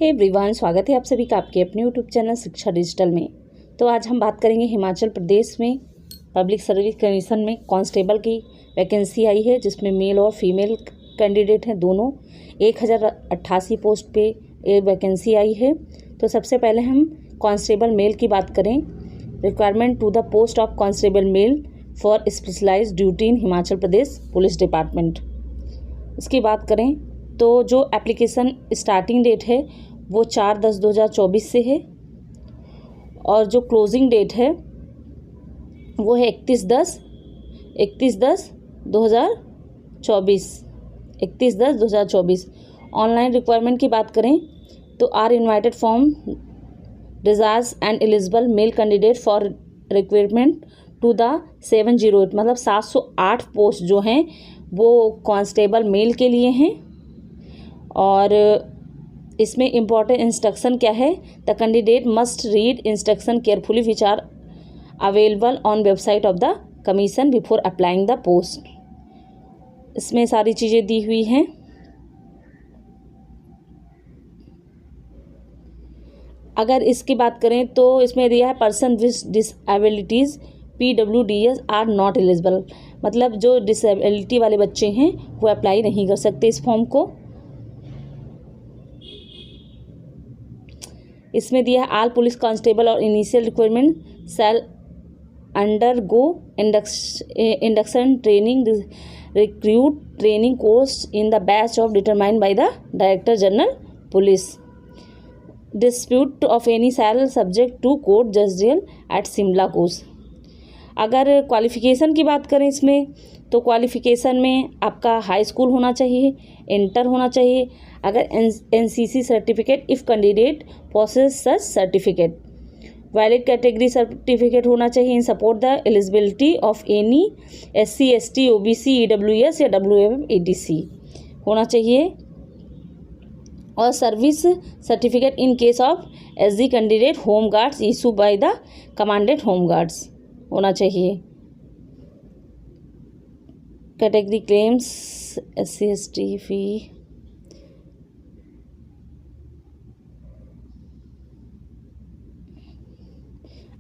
Hey everyone, स्वागत है आप सभी का आपके अपने यूट्यूब चैनल शिक्षा डिजिटल में। तो आज हम बात करेंगे हिमाचल प्रदेश में पब्लिक सर्विस कमीशन में कांस्टेबल की वैकेंसी आई है, जिसमें मेल और फीमेल कैंडिडेट हैं दोनों। 1088 पोस्ट पे ये वैकेंसी आई है। तो सबसे पहले हम कांस्टेबल मेल की बात करें। Requirement to the post of constable male for specialised duty in Himachal Pradesh police department. इसकी बात करें तो जो एप्लीकेशन स्टार्टिंग डेट है वो 4/10/2024 से है, और जो क्लोजिंग डेट है वो है 31/10/2024। 31/10/2024। ऑनलाइन रिक्वायरमेंट की बात करें तो are invited from desirous and eligible male candidate for requirement to the 708, मतलब 708 पोस्ट जो हैं वो कांस्टेबल मेल के लिए हैं। और इसमें इम्पॉर्टेंट इंस्ट्रक्शन क्या है? The candidate must read instruction carefully which are available on website of the commission before applying the post. इसमें सारी चीज़ें दी हुई हैं। अगर इसकी बात करें तो इसमें दिया है person with disabilities PWDs are not eligible, मतलब जो डिसेबिलिटी वाले बच्चे हैं वो अप्लाई नहीं कर सकते इस फॉर्म को। इसमें दिया है आल पुलिस कांस्टेबल और initial requirement shall undergo induction training recruit training course in the batch of determined by the director general police. Dispute of any shall subject to court judicial at Shimla course. अगर qualification की बात करें इसमें तो qualification में आपका high school होना चाहिए, इंटर होना चाहिए। अगर NCC certificate if candidate possess such certificate, valid category certificate होना चाहिए in support the eligibility of any SC ST OBC EWS या WFM ETC होना चाहिए। और service certificate in case of SG candidate home guards issue by the commandant home guards होना चाहिए। Category claims SC ST फी।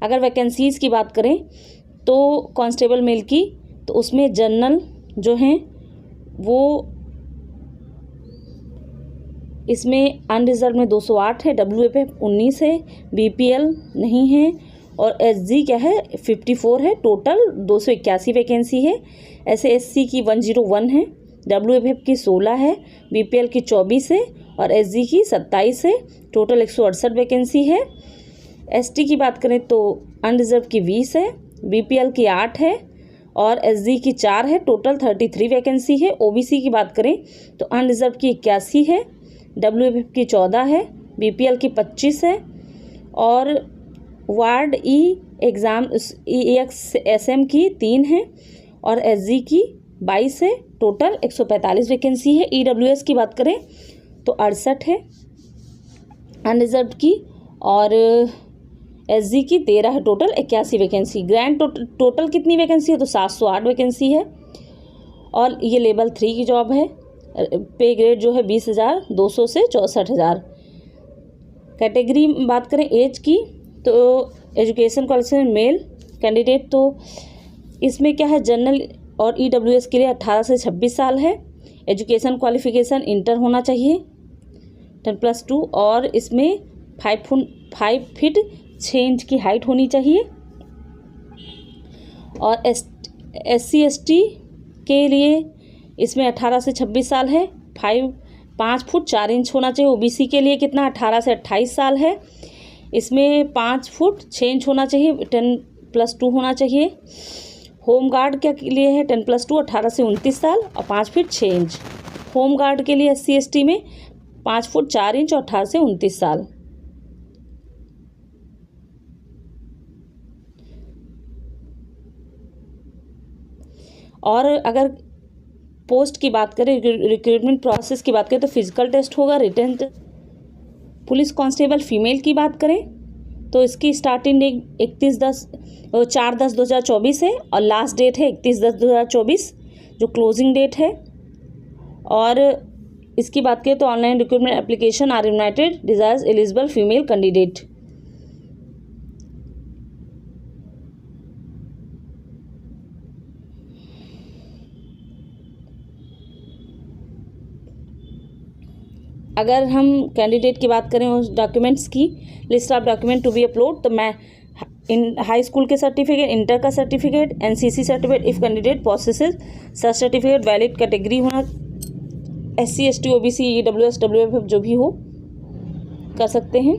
अगर vacancies की बात करें तो कांस्टेबल मेल की, तो उसमें जनरल जो हैं वो इसमें अनरिजर्व में 208 है, WFM 19 है, BPL नहीं है, और SG क्या है 54 है। टोटल 281 वैकेंसी है। ऐसे SC की 101 है, WFM की 16 है, BPL की 24 है और SG की 27 है। टोटल 168 वैकेंसी है। ST की बात करें तो अनरिजर्व की 20 है, BPL की 8 है और SG की 4 है। टोटल 33 वैकेंसी है। OBC की बात करें तो अनरिजर्व की 81 है, WFM की 14 है, BPL की 25 है और वार्ड एग्ज़ाम EXSM की 3 है और SG की 22 है। टोटल 145 वैकेंसी है। EWS की बात करें तो 68 है अनरिजर्व की और SG की 13 है। Total 81 vacancy. ग्रैंड टोटल कितनी वैकेंसी है तो 708 वैकेंसी है। और ये लेवल 3 की जॉब है। पे ग्रेड जो है 20,200 से 64,000। कैटेगरी बात करें एज की तो एजुकेशन क्वालिफिकेशन मेल कैंडिडेट, तो इसमें क्या है जनरल और EWS के लिए 18 से 26 साल है। एजुकेशन क्वालिफिकेशन इंटर होना चाहिए 10+2 और इसमें 5 फीट 6 इंच की हाइट होनी चाहिए। और SC ST के लिए इसमें 18 से 26 साल है, 5 फुट 4 इंच होना चाहिए। OBC के लिए कितना 18 से 28 साल है, इसमें 5 फुट 6 इंच होना चाहिए, 10+2 होना चाहिए। होम गार्ड के लिए है 10+2 18 से 29 साल और 5 फीट 6 इंच। होम गार्ड के लिए SC ST में 5 फुट 4 इंच और 18 से 29 साल। और अगर पोस्ट की बात करें, रिक्रूटमेंट प्रोसेस की बात करें तो फिजिकल टेस्ट होगा, रिटन। पुलिस कांस्टेबल फीमेल की बात करें तो इसकी स्टार्टिंग डेट 4/10/2024 है और लास्ट डेट है 31/10/2024 जो क्लोजिंग डेट है। और इसकी बात करें तो online recruitment application are united desirous eligible female candidate. अगर हम कैंडिडेट की बात करें उस डॉक्यूमेंट्स की, list of document to be upload, तो मैं इन हाई स्कूल के सर्टिफिकेट, इंटर का certificate, NCC certificate if candidate possesses such certificate, valid category होना, SC ST OBC EWS WFF जो भी हो कर सकते हैं।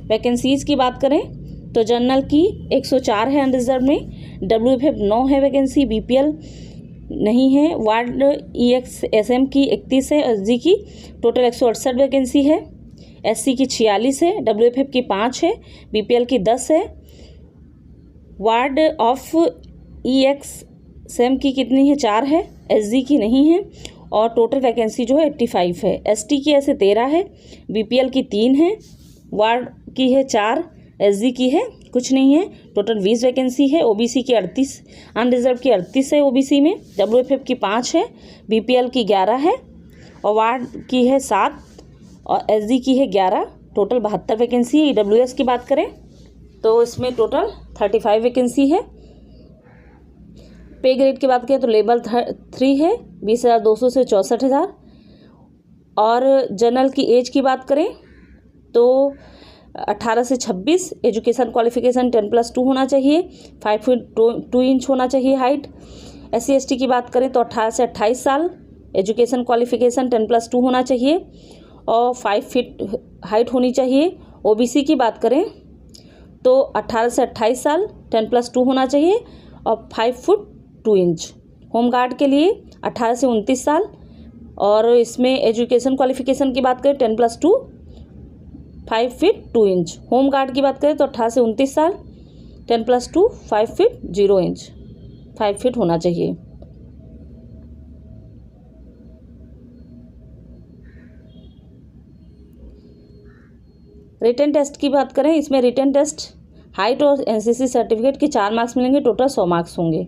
वैकेंसीज की बात करें तो जनरल की 104 है अनरिजर्व में, WFF 9 है वैकेंसी, BPL नहीं है, वार्ड EXSM की 31 है, SG की टोटल 168 वैकेंसी है, SC की 46 है, WFF की 5 है, BPL की 10 है, वार्ड ऑफ EXSM की कितनी है, 4 है, SG की नहीं है, और टोटल वैकेंसी जो है 85 है। ST की ऐसे 13 है, BPL की 3 है, वार्ड की है 4, SG की है कुछ नहीं है, टोटल 20 वैकेंसी है। OBC की 38, अनरिजर्व की 38 है OBC में, WFF की 5 है, BPL की 11 है, और वार्ड की है 7 और SG की है 11, टोटल 72 वैकेंसी है। EWS की बात करें तो इसमें टोटल 35 वैकेंसी है। पे ग्रेड की बात करें तो लेवल 3 है, 20,200 से 64,000। और जनरल की एज की बात करें तो 18 से 26, एजुकेशन क्वालिफिकेशन 10+2 होना चाहिए, 5 फीट 2 इंच होना चाहिए हाइट। SC ST की बात करें तो 18 से 28 साल, एजुकेशन क्वालिफिकेशन 10+2 होना चाहिए और 5 फीट हाइट होनी चाहिए। OBC की बात करें तो 18 से 28 साल, 10+2 होना चाहिए और 5 फुट 2 इंच। होम गार्ड के लिए 18 से 29 साल, और इसमें एजुकेशन क्वालिफिकेशन की बात करें 10+2, 5 फीट 2 इंच। होम गार्ड की बात करें तो 18 से 29 साल, 10+2, 5 फीट 0 इंच, 5 फीट होना चाहिए। रिटन टेस्ट की बात करें, इसमें रिटन टेस्ट हाइट और NCC सर्टिफिकेट के 4 मार्क्स मिलेंगे, टोटल 100 मार्क्स होंगे।